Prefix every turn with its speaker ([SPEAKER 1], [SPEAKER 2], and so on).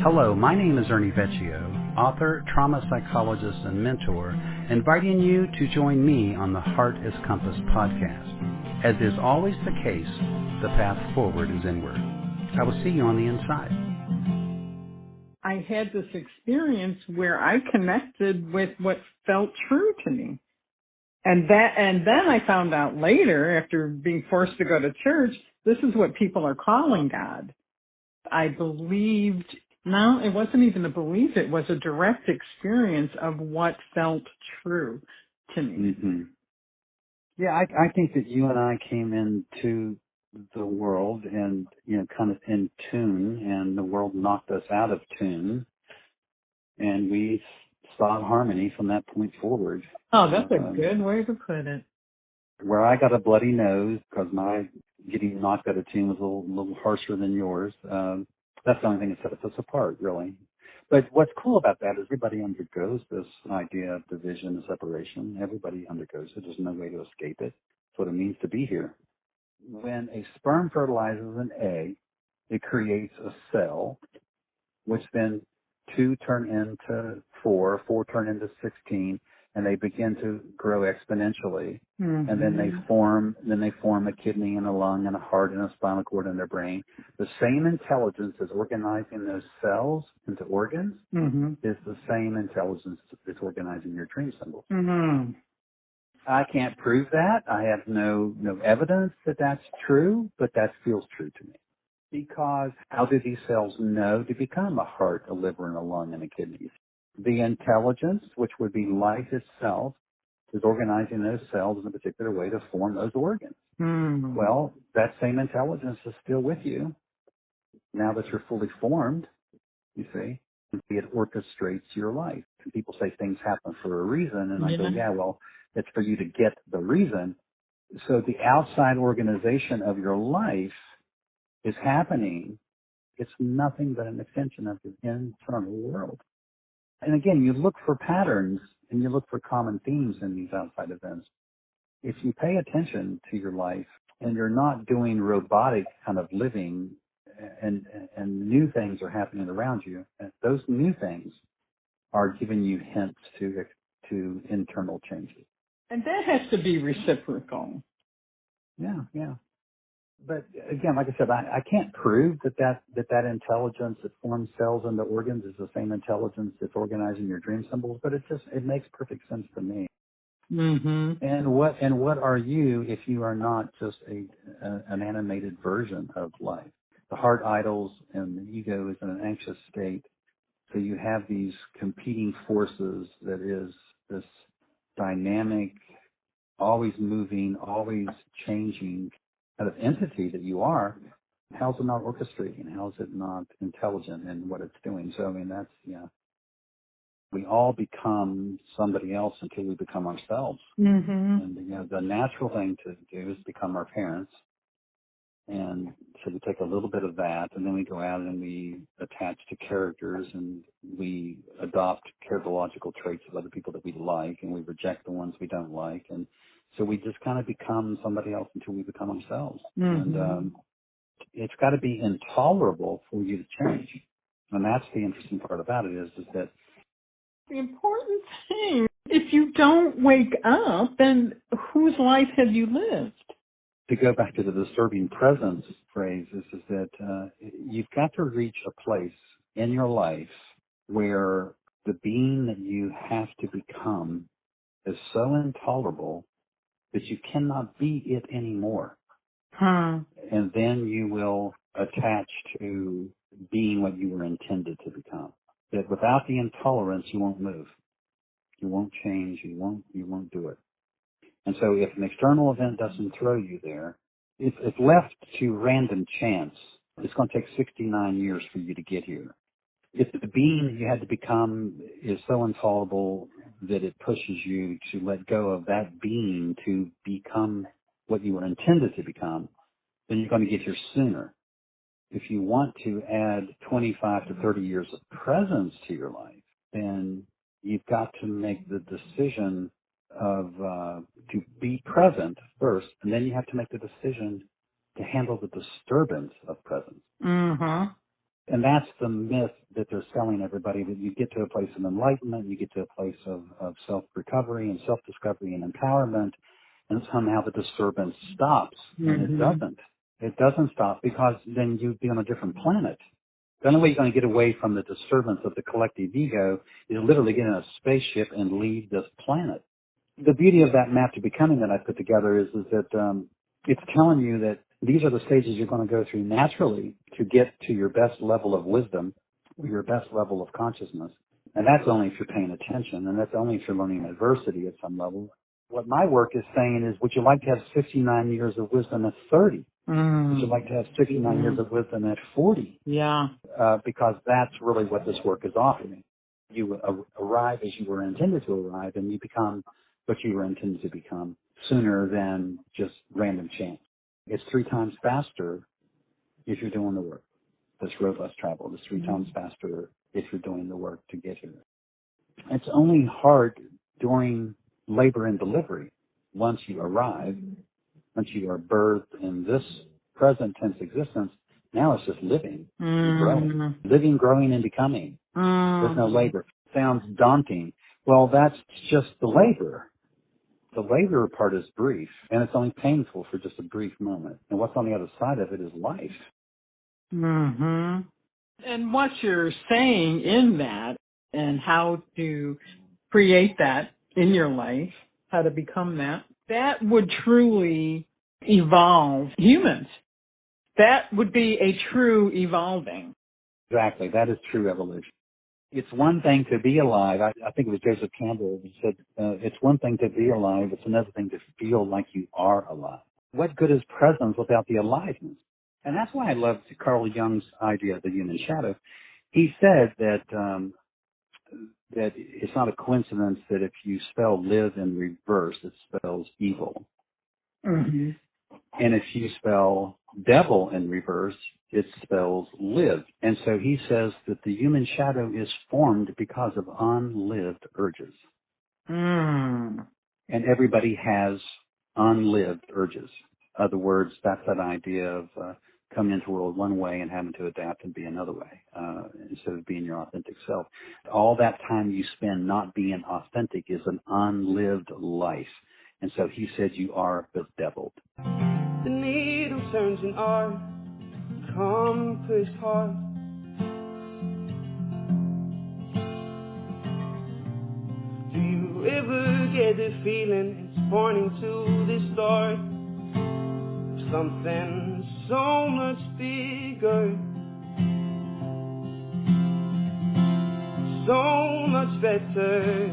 [SPEAKER 1] Hello, my name is Ernie Vecchio, author, trauma psychologist, and mentor, inviting you to join me on the Heart is Compass podcast. As is always the case, the path forward is inward. I will see you on the inside.
[SPEAKER 2] I had this experience where I connected with what felt true to me. And then I found out later, after being forced to go to church, this is what people are calling God. I believed, no, it wasn't even a belief, it was a direct experience of what felt true to me.
[SPEAKER 1] Mm-hmm. Yeah, I think that you and I came into the world and, kind of in tune, and the world knocked us out of tune, and we sought harmony from that point forward.
[SPEAKER 2] Oh, that's a good way to put it.
[SPEAKER 1] Where I got a bloody nose because my getting knocked out of tune was a little harsher than yours. That's the only thing that set us apart, really. But what's cool about that is everybody undergoes this idea of division and separation. Everybody undergoes it. There's no way to escape it. That's what it means to be here. When a sperm fertilizes an egg, it creates a cell, which then 2 turn into 4, 4 turn into 16, and they begin to grow exponentially. Mm-hmm. And then they form a kidney and a lung and a heart and a spinal cord in their brain. The same intelligence as organizing those cells into organs is the same intelligence that's organizing your dream symbols. Mm-hmm. I can't prove that. I have no evidence that that's true, but that feels true to me. Because how do these cells know to become a heart, a liver, and a lung, and a kidney? The intelligence, which would be life itself, is organizing those cells in a particular way to form those organs. Mm. Well, that same intelligence is still with you now that you're fully formed, you see. It orchestrates your life. And people say things happen for a reason, and I go, yeah, well, it's for you to get the reason. So the outside organization of your life is happening. It's nothing but an extension of the internal world. And again, you look for patterns and you look for common themes in these outside events. If you pay attention to your life and you're not doing robotic kind of living and new things are happening around you, those new things are giving you hints to internal changes.
[SPEAKER 2] And that has to be reciprocal.
[SPEAKER 1] Yeah. But again, like I said, I can't prove that intelligence that forms cells into organs is the same intelligence that's organizing your dream symbols, but it makes perfect sense to me. Mm-hmm. And what are you if you are not just an animated version of life? The heart idles and the ego is in an anxious state. So you have these competing forces that is this dynamic, always moving, always changing kind of entity that you are. How's it not orchestrating? How's it not intelligent in what it's doing? So, I mean, we all become somebody else until we become ourselves. Mm-hmm. And, the natural thing to do is become our parents. And so we take a little bit of that, and then we go out and we attach to characters, and we adopt characterological traits of other people that we like, and we reject the ones we don't like. And so we just kind of become somebody else until we become ourselves. Mm-hmm. And it's got to be intolerable for you to change. And that's the interesting part about it is that
[SPEAKER 2] the important thing, if you don't wake up, then whose life have you lived?
[SPEAKER 1] To go back to the disturbing presence phrase is that you've got to reach a place in your life where the being that you have to become is so intolerable that you cannot be it anymore. And then you will attach to being what you were intended to become. That without the intolerance, you won't move. You won't change. You won't do it. And so if an external event doesn't throw you there, if left to random chance, it's going to take 69 years for you to get here. If the being that you had to become is so intolerable that it pushes you to let go of that being to become what you were intended to become, then you're going to get here sooner. If you want to add 25 to 30 years of presence to your life, then you've got to make the decision of to be present first, and then you have to make the decision to handle the disturbance of presence. Mm-hmm. And that's the myth that they're selling everybody, that you get to a place of enlightenment, you get to a place of self-recovery and self-discovery and empowerment, and somehow the disturbance stops. And it doesn't. It doesn't stop, because then you'd be on a different planet. The only way you're going to get away from the disturbance of the collective ego is literally get in a spaceship and leave this planet. The beauty of that map to becoming that I put together is that it's telling you that these are the stages you're going to go through naturally to get to your best level of wisdom, or your best level of consciousness. And that's only if you're paying attention, and that's only if you're learning adversity at some level. What my work is saying is, would you like to have 69 years of wisdom at 30? Would you like to have 69 years of wisdom at 40?
[SPEAKER 2] Yeah.
[SPEAKER 1] Because that's really what this work is offering. You arrive as you were intended to arrive, and you become what you were intended to become sooner than just random chance. It's 3 times faster if you're doing the work. This robust travel is 3 times faster if you're doing the work to get here. It's only hard during labor and delivery. Once you arrive, once you are birthed in this present tense existence, now it's just living and growing. Living, growing, and becoming. There's no labor. Sounds daunting. Well, that's just the labor. The labor part is brief, and it's only painful for just a brief moment. And what's on the other side of it is life.
[SPEAKER 2] And what you're saying in that, and how to create that in your life, how to become that, that would truly evolve humans. That would be a true evolving.
[SPEAKER 1] Exactly. That is true evolution. It's one thing to be alive. I think it was Joseph Campbell who said, it's one thing to be alive. It's another thing to feel like you are alive. What good is presence without the aliveness? And that's why I love Carl Jung's idea of the human shadow. He said that it's not a coincidence that if you spell live in reverse, it spells evil. And if you spell devil in reverse, it spells live. And so he says that the human shadow is formed because of unlived urges. And everybody has unlived urges. In other words, that's that idea of coming into the world one way and having to adapt and be another way instead of being your authentic self. All that time you spend not being authentic is an unlived life. And so he said you are bedeviled.
[SPEAKER 3] The needle turns in our compass heart. Do you ever get the feeling it's pointing to the start of something so much bigger, so much better?